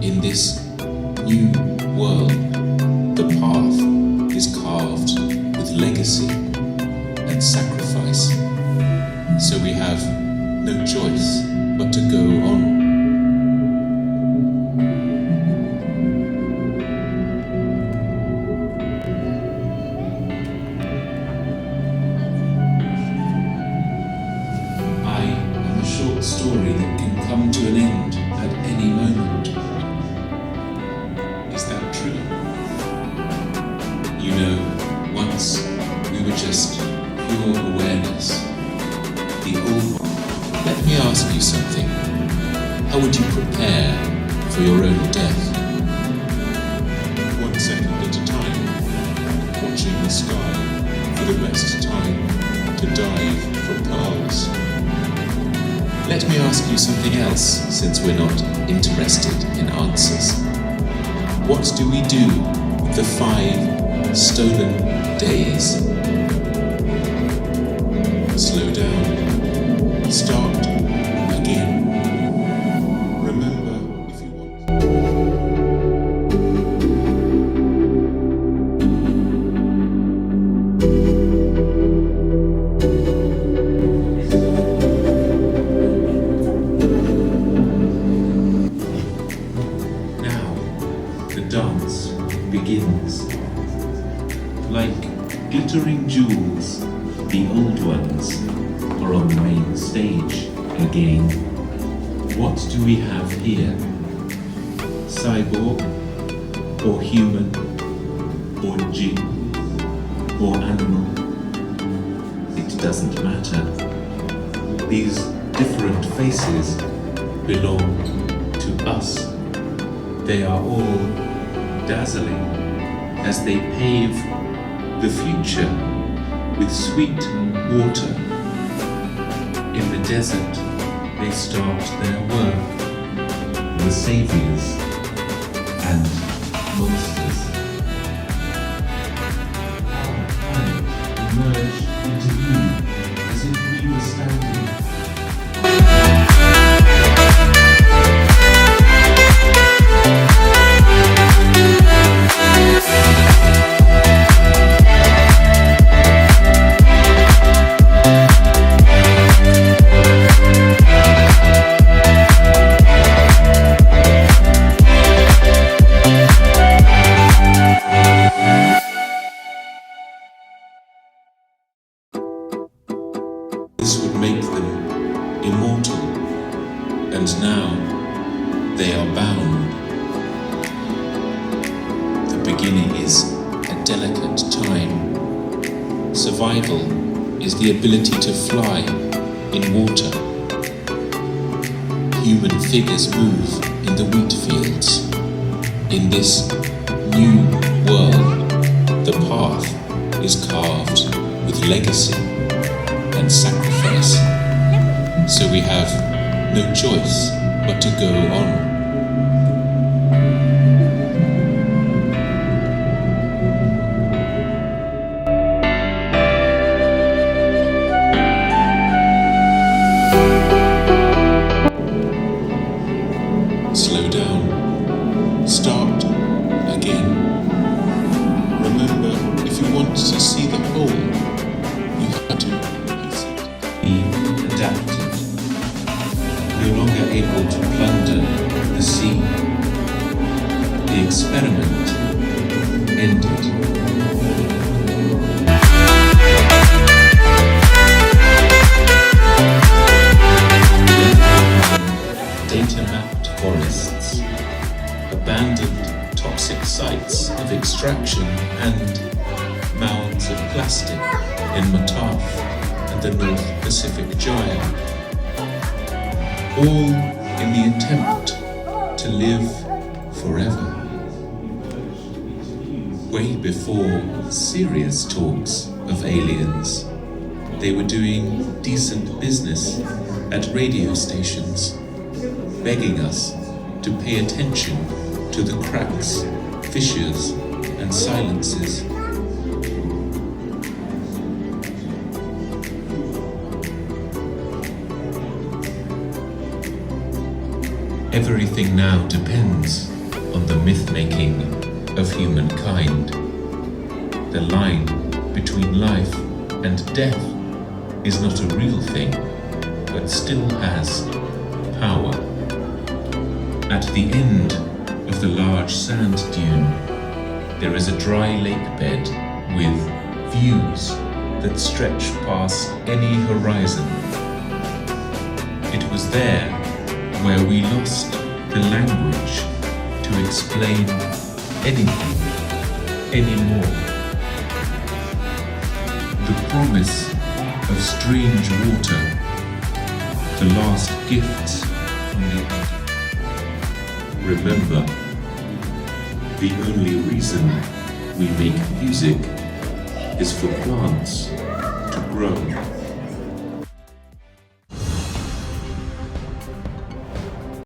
In this new world, the path is carved with legacy and sacrifice. So we have no choice but to go on. Story that can come to an end at any moment. Is that true? You know, once we were just pure awareness. The old one. Let me ask you something. How would you prepare for your own death? 1 second at a time, watching the sky for the best time to dive for pearls. Let me ask you something else, since we're not interested in answers. What do we do with the 5 stolen days? Slow down. Start again. Remember, if you want. Dance begins. Like glittering jewels, the old ones are on the main stage again. What do we have here? Cyborg, or human, or jinn, or animal? It doesn't matter. These different faces belong to us. They are all dazzling as they pave the future with sweet water. In the desert, they start their work, the saviors and monsters. Our planet emerged into view as if we were standing. This would make them immortal, and now they are bound. The beginning is a delicate time. Survival is the ability to fly in water. Human figures move in the wheat fields. In this new world, the path is carved with legacy and sacrifice. So we have no choice but to go on. Slow down. Start again. Remember, if you want to see the whole, you have to be adapted. No longer able to plunder the sea. The experiment ended. Data-mapped forests, abandoned toxic sites of extraction and mounds of plastic in Mataf and the North Pacific Gyre, all in the attempt to live forever. Way before serious talks of aliens, they were doing decent business at radio stations, begging us to pay attention to the cracks, fissures, and silences. Everything now depends on the myth-making of humankind. The line between life and death is not a real thing, but still has power. At the end of the large sand dune, there is a dry lake bed with views that stretch past any horizon. It was there where we lost the language to explain anything anymore. The promise of strange water, the last gifts from the earth. Remember, the only reason we make music is for plants to grow.